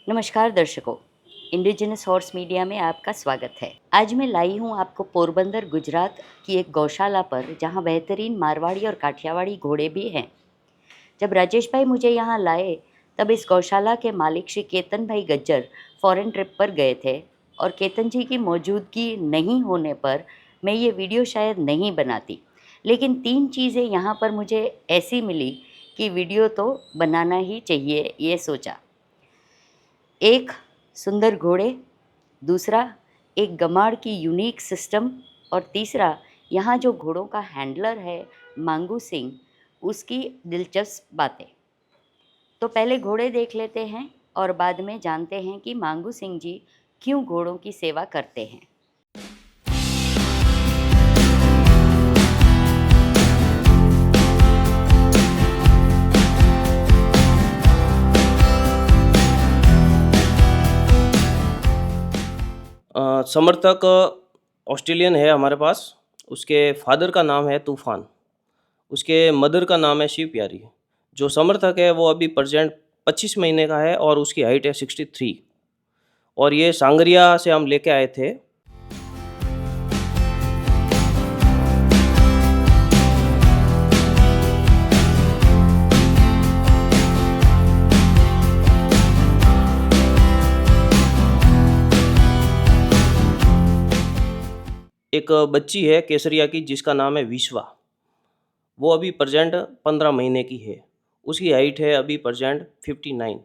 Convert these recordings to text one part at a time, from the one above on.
नमस्कार दर्शकों, indigenous horse media में आपका स्वागत है। आज मैं लाई हूँ आपको पोरबंदर गुजरात की एक गौशाला पर, जहाँ बेहतरीन मारवाड़ी और काठियावाड़ी घोड़े भी हैं। जब राजेश भाई मुझे यहाँ लाए तब इस गौशाला के मालिक श्री केतन भाई गज्जर फॉरेन ट्रिप पर गए थे और केतन जी की मौजूदगी नहीं होने पर मैं ये वीडियो शायद नहीं बनाती, लेकिन 3 चीज़ें यहाँ पर मुझे ऐसी मिली कि वीडियो तो बनाना ही चाहिए, ये सोचा। एक, सुंदर घोड़े। दूसरा, एक गमाड़ की यूनिक सिस्टम। और तीसरा, यहाँ जो घोड़ों का हैंडलर है मांगू सिंह, उसकी दिलचस्प बातें। तो पहले घोड़े देख लेते हैं और बाद में जानते हैं कि मांगू सिंह जी क्यों घोड़ों की सेवा करते हैं। समर्थक ऑस्ट्रेलियन है हमारे पास। उसके फादर का नाम है तूफ़ान, उसके मदर का नाम है शिव प्यारी। जो समर्थक है वो अभी प्रेजेंट 25 महीने का है और उसकी हाइट है 63। और ये सांगरिया से हम लेके आए थे। एक बच्ची है केसरिया की जिसका नाम है विश्वा। वो अभी प्रेजेंट 15 महीने की है। उसकी हाइट है अभी प्रेजेंट 59।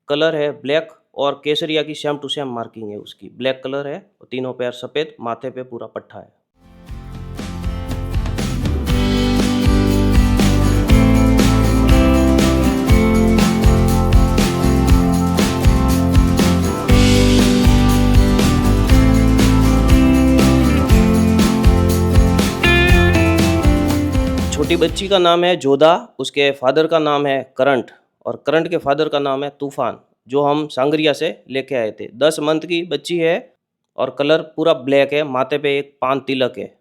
कलर है ब्लैक और केसरिया की सेम टू सेम मार्किंग है। उसकी ब्लैक कलर है और तीनों पैर सफ़ेद, माथे पे पूरा पट्टा है। छोटी बच्ची का नाम है जोधा, उसके फादर का नाम है करंट और करंट के फादर का नाम है तूफ़ान, जो हम सांगरिया से लेके आए थे। 10 मंथ की बच्ची है और कलर पूरा ब्लैक है, माथे पे एक पान तिलक है।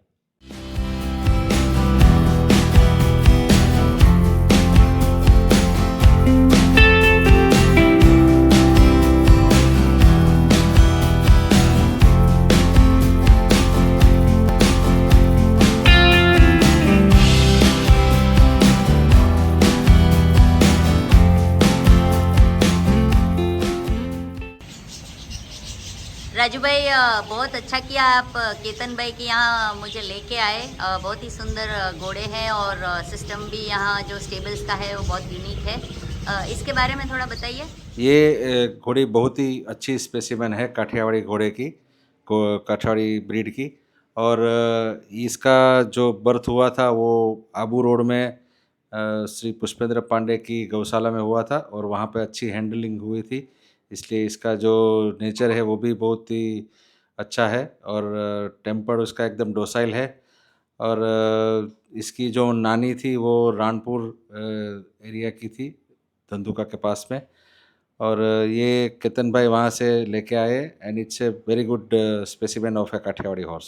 राजू भाई, बहुत अच्छा किया आप केतन भाई के यहाँ मुझे लेके आए। बहुत ही सुंदर घोड़े हैं और सिस्टम भी यहाँ जो स्टेबल्स का है वो बहुत यूनिक है। इसके बारे में थोड़ा बताइए। ये घोड़ी बहुत ही अच्छी स्पेसिमेन है काठियावाड़ी घोड़े की, काठियावाड़ी ब्रीड की। और इसका जो बर्थ हुआ था वो आबू रोड में श्री पुष्पेंद्र पांडे की गौशाला में हुआ था और वहाँ पे अच्छी हैंडलिंग हुई थी, इसलिए इसका जो नेचर है वो भी बहुत ही अच्छा है और टेम्पर उसका एकदम डोसाइल है। और इसकी जो नानी थी वो रानपुर एरिया की थी, धंधुका के पास में। और ये केतन भाई वहाँ से लेके आए and it's a very good specimen of a Kathiawari horse.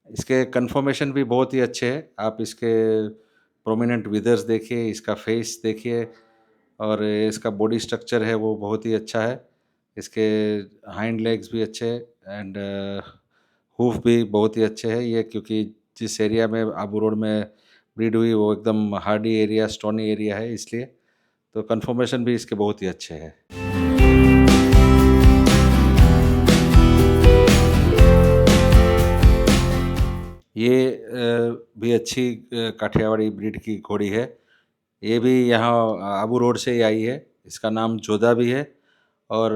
इसके कन्फर्मेशन भी बहुत ही अच्छे हैं। आप इसके प्रोमिनेंट विदर्स देखिए, इसका फेस देखिए और इसका बॉडी स्ट्रक्चर है वो बहुत ही अच्छा है। इसके हाइंड लेग्स भी अच्छे एंड हूफ भी बहुत ही अच्छे हैं। ये क्योंकि जिस एरिया में आबू रोड में ब्रीड हुई वो एकदम हार्डी एरिया, स्टोनी एरिया है, इसलिए तो कन्फर्मेशन भी इसके बहुत ही अच्छे हैं। ये भी अच्छी काठियावाड़ी ब्रीड की घोड़ी है। ये भी यहाँ आबू रोड से ही आई है। इसका नाम जोधा भी है और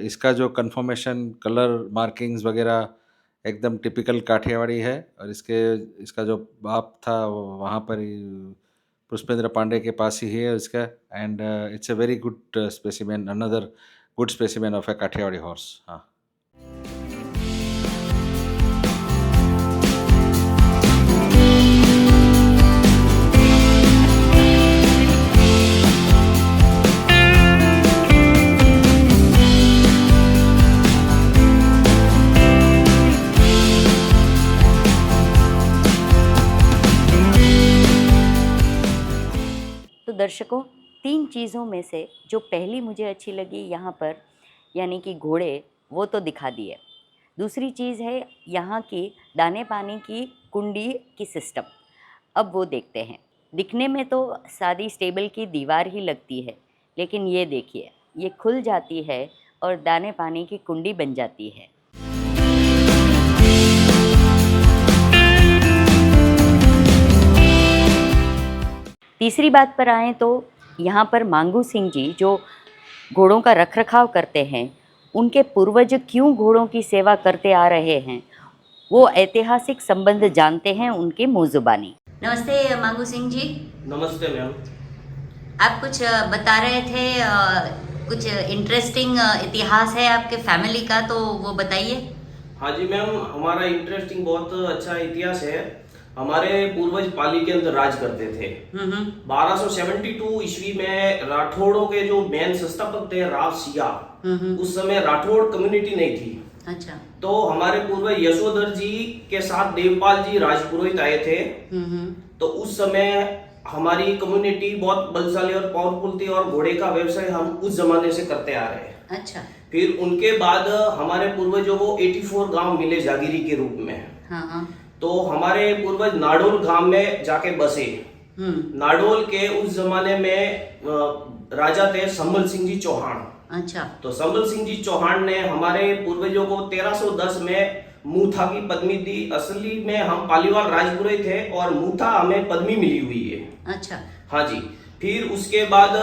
इसका जो कन्फर्मेशन, कलर मार्किंग्स वगैरह एकदम टिपिकल काठियावाड़ी है। और इसका जो बाप था वो वहाँ पर ही पुष्पेंद्र पांडे के पास ही है इसका। And it's a very good specimen, another good specimen of a Kathiawari horse. हाँ। तो दर्शकों, 3 चीज़ों में से जो पहली मुझे अच्छी लगी यहाँ पर, यानी कि घोड़े, वो तो दिखा दिए। दूसरी चीज़ है यहाँ की दाने पानी की कुंडी की सिस्टम। अब वो देखते हैं। दिखने में तो सादी स्टेबल की दीवार ही लगती है, लेकिन ये देखिए, ये खुल जाती है और दाने पानी की कुंडी बन जाती है। तीसरी बात पर आएँ तो यहाँ पर मांगू सिंह जी जो घोड़ों का रखरखाव करते हैं, उनके पूर्वज क्यों घोड़ों की सेवा करते आ रहे हैं, वो ऐतिहासिक संबंध जानते हैं उनकी मुँह ज़ुबानी। नमस्ते मांगू सिंह जी। नमस्ते मैम। आप कुछ बता रहे थे, कुछ इंटरेस्टिंग इतिहास है आपके फैमिली का, तो वो बताइए। हाँ जी मैम, हमारा इंटरेस्टिंग बहुत अच्छा इतिहास है। हमारे पूर्वज पाली के अंदर राज करते थे। 1272 ईस्वी में राठौड़ों के जो मेन संस्थापक थे राव सिया, उस समय राठौड़ कम्युनिटी नहीं थी। अच्छा। तो हमारे पूर्वज यशोधर जी के साथ देवपाल जी राजपुरोहित आए थे। तो उस समय हमारी कम्युनिटी बहुत बलशाली और पावरफुल थी और घोड़े का व्यवसाय हम उस जमाने से करते आ रहे हैं। अच्छा। फिर उनके बाद हमारे पूर्वजों को 84 गांव मिले जागीरी के रूप में। हाँ। तो हमारे पूर्वज नाडोल गांव में जाके बसे। नाडोल के उस जमाने में राजा थे संबल सिंह जी चौहान। अच्छा। तो संबल सिंह जी चौहान ने हमारे पूर्वजों को 1310 में मूथा की पदवी दी। असली में हम पालीवाल राजपुरे थे और मूथा हमें पदवी मिली हुई है। अच्छा। हाँ जी। फिर उसके बाद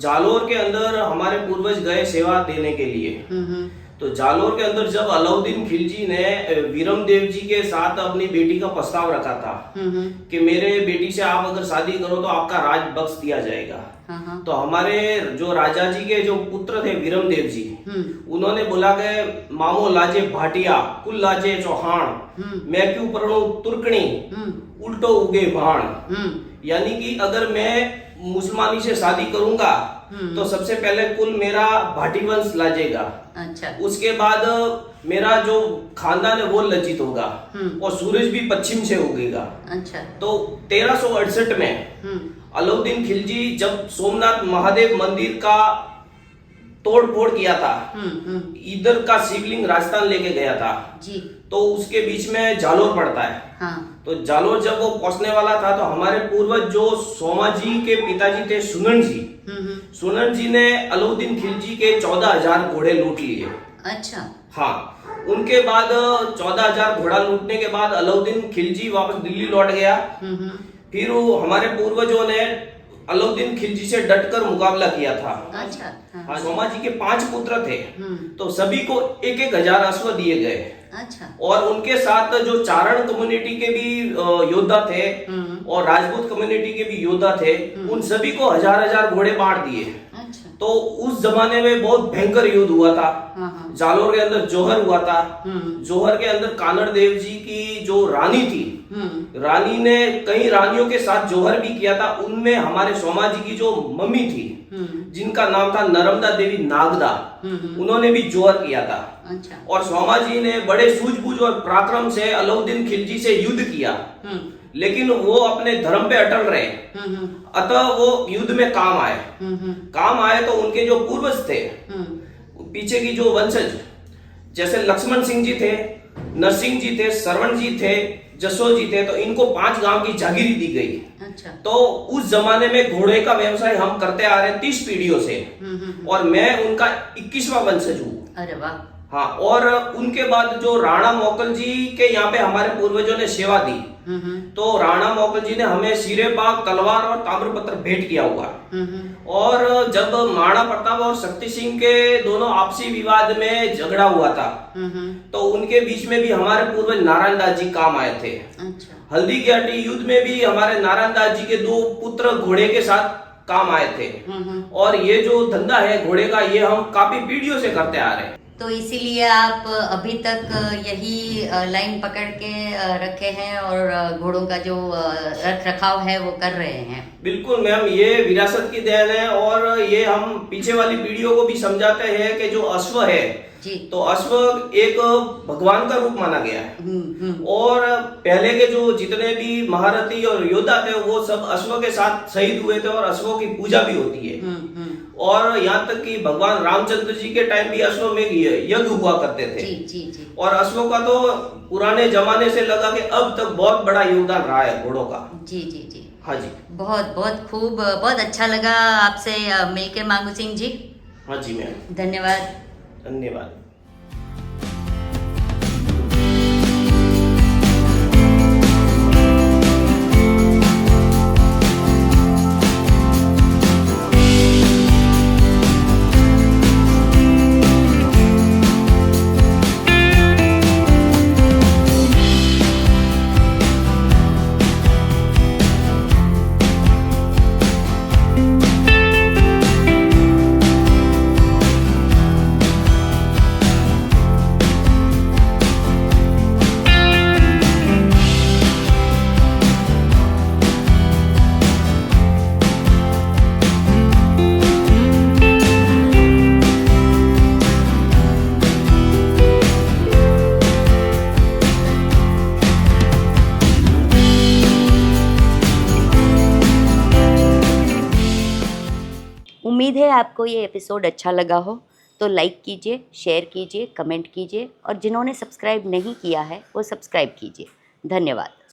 जालोर के अंदर हमारे पूर्वज गए सेवा देने के लिए। तो जालोर के अंदर जब अलाउद्दीन खिलजी ने वीरम देव जी के साथ अपनी बेटी का प्रस्ताव रखा था कि मेरे बेटी से आप अगर शादी करो तो आपका राज बख्श दिया जाएगा। तो हमारे जो राजा जी के जो पुत्र थे वीरम देव जी, उन्होंने बोला कि मामो लाजे भाटिया कुल लाजे चौहान, मैं क्यों परणो तुर्कनी उल्टो उगे भाण। यानी कि अगर मैं मुसलमानी से शादी करूंगा तो सबसे पहले कुल मेरा भाटी वंश लाजेगा। अच्छा। उसके बाद मेरा जो खानदान है वो लज्जित होगा और सूरज भी पश्चिम से उगेगा। अच्छा। तो 1368 में अलाउद्दीन खिलजी जब सोमनाथ महादेव मंदिर का तोड़ फोड़ किया था, इधर का शिवलिंग राजस्थान लेके गया था जी। तो उसके बीच में जालोर पड़ता है। हाँ। तो जालोर जब वो पहुंचने वाला था तो हमारे पूर्वज जो सोमा जी के पिताजी थे सुनन जी, सुनन जी ने अलाउद्दीन खिलजी के 14,000 घोड़े लूट लिए। अच्छा। हाँ। उनके बाद 14,000 घोड़ा लूटने के बाद अलाउद्दीन खिलजी वापस दिल्ली लौट गया। फिर हमारे पूर्वजों ने अलाउद्दीन खिलजी से डटकर मुकाबला किया था। अच्छा। हाँ। सोमा जी के 5 पुत्र थे, तो सभी को 1,000 अश्व दिए गए। अच्छा। और उनके साथ जो चारण कम्युनिटी के भी योद्धा थे और राजपूत कम्युनिटी के भी योद्धा थे, उन सभी को 1,000 घोड़े बांट दिए। अच्छा। तो उस जमाने में बहुत भयंकर युद्ध हुआ था। जालोर के अंदर जोहर हुआ था। जोहर के अंदर कानड़ देव जी की जो रानी थी, रानी ने कई रानियों के साथ जोहर भी किया था। उनमें हमारे सोमा जी की जो मम्मी थी, जिनका नाम था नर्मदा देवी नागदा, उन्होंने भी जोहर किया था। अच्छा। और सोमा जी ने बड़े सूझबूझ और पराक्रम से अलाउद्दीन खिलजी से युद्ध किया, लेकिन वो अपने धर्म पे अटल रहे। अतः वो युद्ध में काम आए तो उनके जो पूर्वज थे, पीछे की जो वंशज, जैसे लक्ष्मण सिंह जी थे, नरसिंह जी थे, श्रवण जी थे, जसोल जी थे, तो इनको 5 गांव की जागीरी दी गई। अच्छा। तो उस जमाने में घोड़े का व्यवसाय हम करते आ रहे हैं 30 पीढ़ियों से, और मैं उनका 21वां वंशज हूँ। अरे वाह। हाँ। और उनके बाद जो राणा मोकल जी के यहाँ पे हमारे पूर्वजों ने सेवा दी, तो राणा मोकल जी ने हमें सिरे बाग, तलवार और ताम्रपत्र भेंट किया हुआ। और जब महाराणा प्रताप और शक्ति सिंह के दोनों आपसी विवाद में झगड़ा हुआ था, तो उनके बीच में भी हमारे पूर्वज नारायण दास जी काम आए थे। अच्छा। हल्दी घाटी युद्ध में भी हमारे नारायण दास जी के 2 पुत्र घोड़े के साथ काम आए थे। और ये जो धंधा है घोड़े का, ये हम काफी पीढ़ियों से करते आ रहे हैं। तो इसीलिए आप अभी तक यही लाइन पकड़ के रखे हैं और घोड़ों का जो रख रखाव है वो कर रहे हैं। बिल्कुल मैम, ये विरासत की देन है और ये हम पीछे वाली पीढ़ियों को भी समझाते हैं कि जो अश्व है जी। तो अश्व एक भगवान का रूप माना गया है। और पहले के जो जितने भी महारथी और योद्धा थे वो सब अश्व के साथ शहीद हुए थे और अश्वों की पूजा भी होती है। और यहाँ तक कि भगवान रामचंद्र जी के टाइम भी अश्व में यज्ञ हुआ करते थे। जी जी जी। और अश्वों का तो पुराने जमाने से लगा के अब तक बहुत बड़ा योगदान रहा है घोड़ों का। जी जी जी। हाँ जी। बहुत बहुत खूब, बहुत अच्छा लगा आपसे मिलके मांगू सिंह जी। हाँ जी मैम, धन्यवाद। धन्यवाद। उम्मीद है आपको ये एपिसोड अच्छा लगा हो, तो लाइक कीजिए, शेयर कीजिए, कमेंट कीजिए और जिन्होंने सब्सक्राइब नहीं किया है वो सब्सक्राइब कीजिए। धन्यवाद।